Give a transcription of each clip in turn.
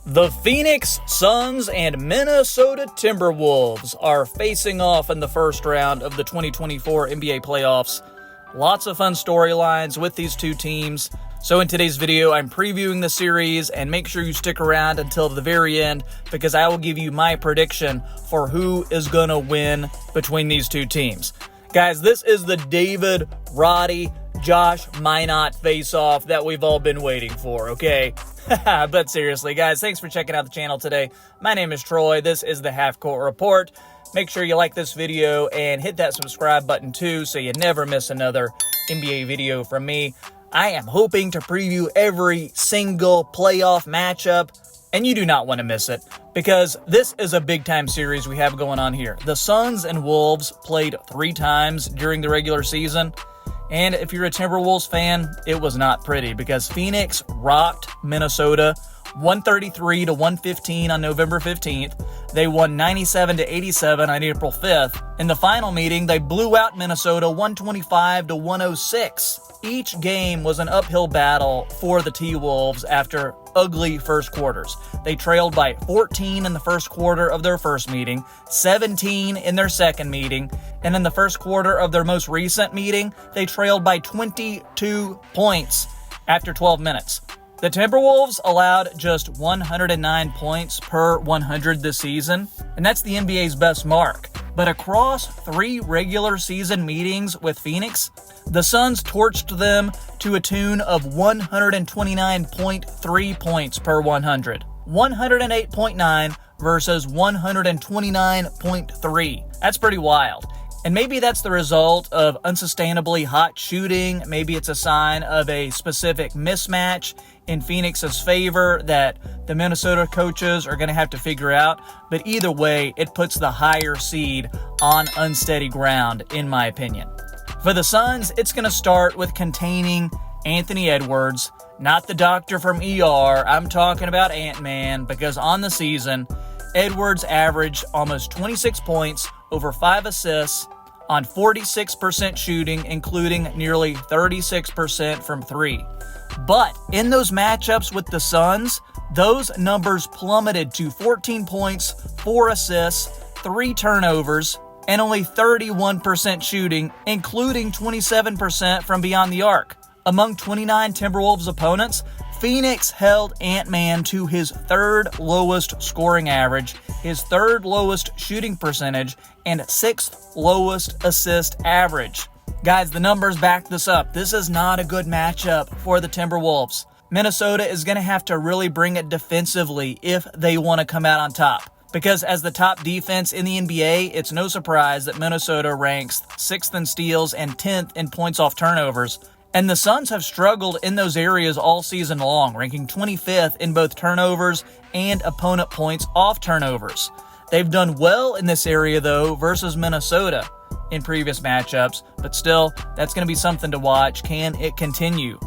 The Phoenix Suns and Minnesota Timberwolves are facing off in the first round of the 2024 NBA playoffs. Lots of fun storylines with these two teams. So in today's video, I'm previewing the series, and make sure you stick around until the very end because I will give you my prediction for who is going to win between these two teams. Guys, this is the David Roddy Josh Minot face-off that we've all been waiting for, okay? But seriously, guys, thanks for checking out the channel today. My name is Troy. This is the Half Court Report. Make sure you like this video and hit that subscribe button too so you never miss another NBA video from me. I am hoping to preview every single playoff matchup, and you do not want to miss it because this is a big-time series we have going on here. The Suns and Wolves played 3 times during the regular season. And if you're a Timberwolves fan, it was not pretty because Phoenix rocked Minnesota 133-115 on November 15th. They won 97-87 on April 5th. In the final meeting, they blew out Minnesota 125-106. Each game was an uphill battle for the T-Wolves after ugly first quarters. They trailed by 14 in the first quarter of their first meeting, 17 in their second meeting, and in the first quarter of their most recent meeting, they trailed by 22 points after 12 minutes. The Timberwolves allowed just 109 points per 100 this season, and that's the NBA's best mark. But across 3 regular season meetings with Phoenix, the Suns torched them to a tune of 129.3 points per 100. 108.9 versus 129.3. That's pretty wild. And maybe that's the result of unsustainably hot shooting. Maybe it's a sign of a specific mismatch in Phoenix's favor that the Minnesota coaches are going to have to figure out. But either way, it puts the higher seed on unsteady ground, in my opinion. For the Suns, it's going to start with containing Anthony Edwards, not the doctor from ER. I'm talking about Ant-Man, because on the season, Edwards averaged almost 26 points, over 5 assists, on 46% shooting, including nearly 36% from 3. But in those matchups with the Suns, those numbers plummeted to 14 points, 4 assists, 3 turnovers, and only 31% shooting, including 27% from beyond the arc. Among 29 Timberwolves opponents, Phoenix held Ant-Man to his 3rd lowest scoring average, his 3rd lowest shooting percentage, and 6th lowest assist average. Guys, the numbers back this up. This is not a good matchup for the Timberwolves. Minnesota is going to have to really bring it defensively if they want to come out on top. Because as the top defense in the NBA, it's no surprise that Minnesota ranks 6th in steals and 10th in points off turnovers. And the Suns have struggled in those areas all season long, ranking 25th in both turnovers and opponent points off turnovers. They've done well in this area, though, versus Minnesota in previous matchups, but still, that's going to be something to watch. Can it continue?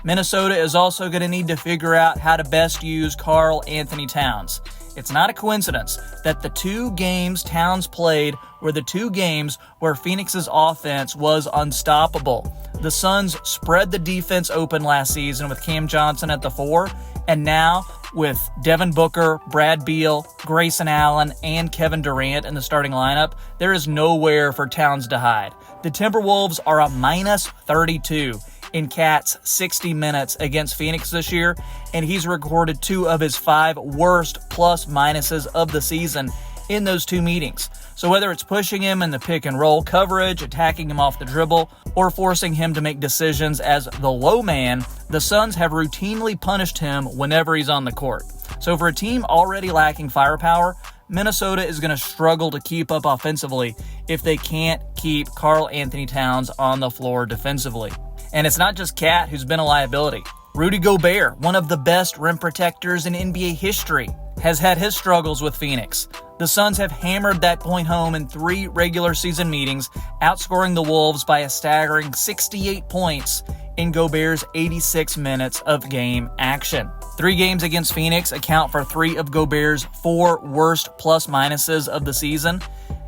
Minnesota is also going to need to figure out how to best use Karl Anthony Towns. It's not a coincidence that the 2 games Towns played were the 2 games where Phoenix's offense was unstoppable. The Suns spread the defense open last season with Cam Johnson at the 4, and now with Devin Booker, Brad Beal, Grayson Allen, and Kevin Durant in the starting lineup, there is nowhere for Towns to hide. The Timberwolves are a minus 32 in Cat's 60 minutes against Phoenix this year, and he's recorded 2 of his 5 worst plus-minuses of the season in those 2 meetings. So whether it's pushing him in the pick-and-roll coverage, attacking him off the dribble, or forcing him to make decisions as the low man, the Suns have routinely punished him whenever he's on the court. So for a team already lacking firepower, Minnesota is going to struggle to keep up offensively if they can't keep Karl Anthony Towns on the floor defensively. And it's not just Cat who's been a liability. Rudy Gobert, one of the best rim protectors in NBA history, has had his struggles with Phoenix. The Suns have hammered that point home in 3 regular season meetings, outscoring the Wolves by a staggering 68 points in Gobert's 86 minutes of game action. 3 games against Phoenix account for 3 of Gobert's 4 worst plus-minuses of the season.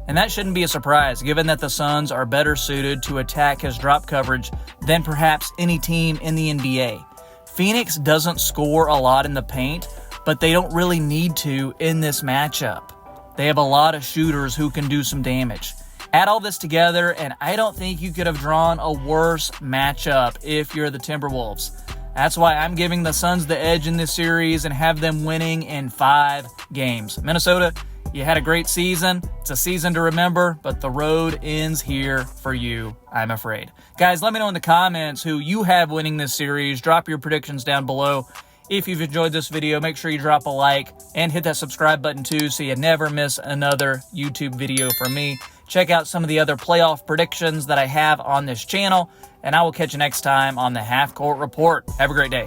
And that shouldn't be a surprise, given that the Suns are better suited to attack his drop coverage than perhaps any team in the NBA. Phoenix doesn't score a lot in the paint, but they don't really need to in this matchup. They have a lot of shooters who can do some damage. Add all this together, and I don't think you could have drawn a worse matchup if you're the Timberwolves. That's why I'm giving the Suns the edge in this series and have them winning in 5 games. Minnesota, you had a great season. It's a season to remember, but the road ends here for you, I'm afraid. Guys, let me know in the comments who you have winning this series. Drop your predictions down below. If you've enjoyed this video, make sure you drop a like and hit that subscribe button too so you never miss another YouTube video from me. Check out some of the other playoff predictions that I have on this channel, and I will catch you next time on the Half Court Report. Have a great day.